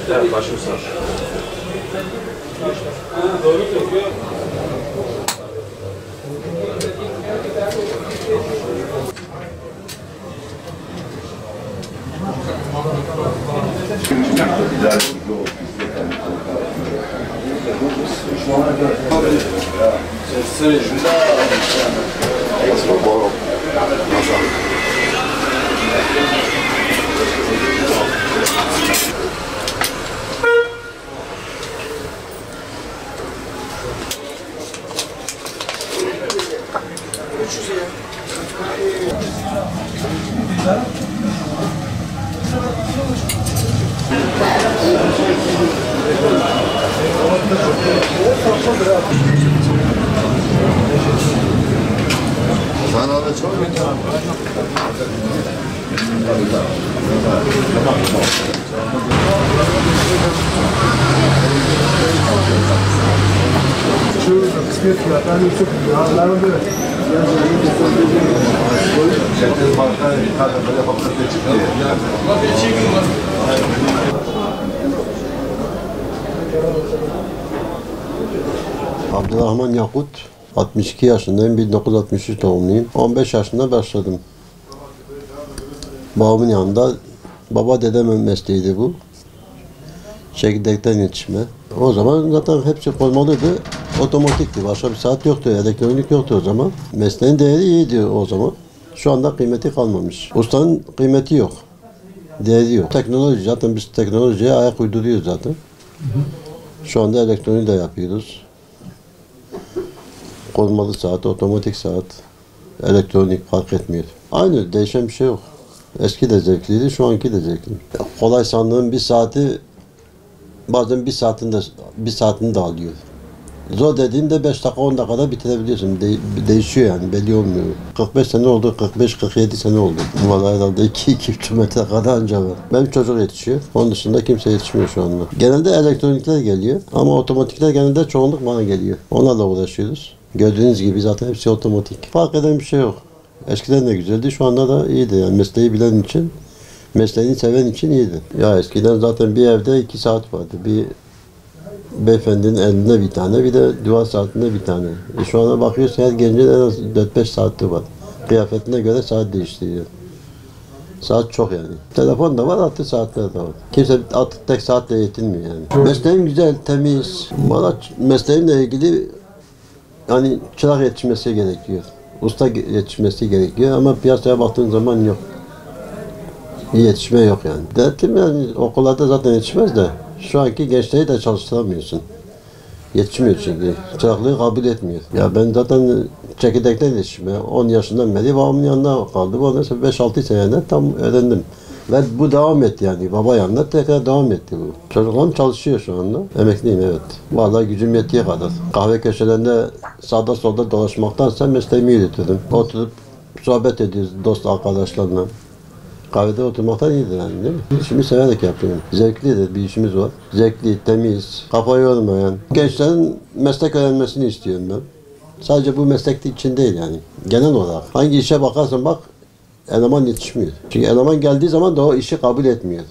Evet, başım sağ. Doğru söylüyor. Sana da çok kısmet fiyatları yüksek. Yağların böyle. Şerkez marka böyle bakıp çıktı. Abdurrahman Yakut, 62 yaşındayım, 1963 doğumluyum. 15 yaşında başladım. Babamın yanında, baba dedemin mesleğiydi bu. Çekirdekten yetişme. O zaman zaten hepsi koymalıydı, otomatikti. Başka bir saat yoktu, elektronik yoktu o zaman. Mesleğin değeri iyiydi o zaman. Şu anda kıymeti kalmamış. Ustanın kıymeti yok, değeri yok. Teknoloji, zaten biz teknolojiye ayak uyduruyoruz zaten. Şu anda elektronik de yapıyoruz. Korumalı saat, otomatik saat, elektronik fark etmiyor. Aynı, değişen bir şey yok. Eski de zevkliydi, şu anki de zevkli. Kolay sandığın bir saati bazen bir saatini de alıyor. Zor dediğinde 5 dakika 10 dakikada bitirebiliyorsun. Değişiyor yani, belli olmuyor. 45 sene oldu, 45-47 sene oldu. Vallahi herhalde 2-2,5 metre kadar anca var. Benim çocuk yetişiyor. Onun dışında kimse yetişmiyor şu anda. Genelde elektronikler geliyor ama otomatikler genelde çoğunluk bana geliyor. Onlarla uğraşıyoruz. Gördüğünüz gibi zaten hepsi otomatik. Fark eden bir şey yok. Eskiden de güzeldi, şu anda da iyiydi. Yani mesleği bilen için, mesleğini seven için iyiydi. Ya eskiden zaten bir evde 2 saat vardı. Bir beyefendinin elinde bir tane, bir de duvar saatinde bir tane. Şu ana bakıyorsun her gencin en az 4-5 saati var. Kıyafetine göre saat değiştiriyor. Saat çok yani. Telefon da var, artık saatler de var. Kimse artık tek saatle yetinmiyor yani. Mesleğim güzel, temiz. Bana mesleğimle ilgili yani çırak yetişmesi gerekiyor. Usta yetişmesi gerekiyor ama piyasaya baktığın zaman yok. Yetişme yok yani. Dertlim yani okullarda zaten yetişmez de şu anki gençleri de çalıştıramıyorsun. Yetişmiyor çünkü. Çıraklığı kabul etmiyor. Ya ben zaten çekirdekten yetişme. 10 yaşından beri babamın yanında kaldım. Ondan sonra 5-6 senede tam öğrendim. Ve bu devam etti yani. Baba yanında tekrar devam etti bu. Çocuklarım çalışıyor şu anda. Emekliyim evet. Vallahi gücüm yettiği kadar. Kahve köşelerinde sağda solda dolaşmaktansa mesleğimi yürütürdüm. Oturup sohbet ediyoruz dost arkadaşlarla. Kahvede oturmaktan iyidir yani değil mi? İşimi severek yapıyorum. Zevklidir, bir işimiz var. Zevkli, temiz, kafayı yormayan. Gençlerin meslek öğrenmesini istiyorum ben. Sadece bu meslek için değil yani. Genel olarak. Hangi işe bakarsan bak, eleman yetişmiyor. Çünkü eleman geldiği zaman da o işi kabul etmiyor.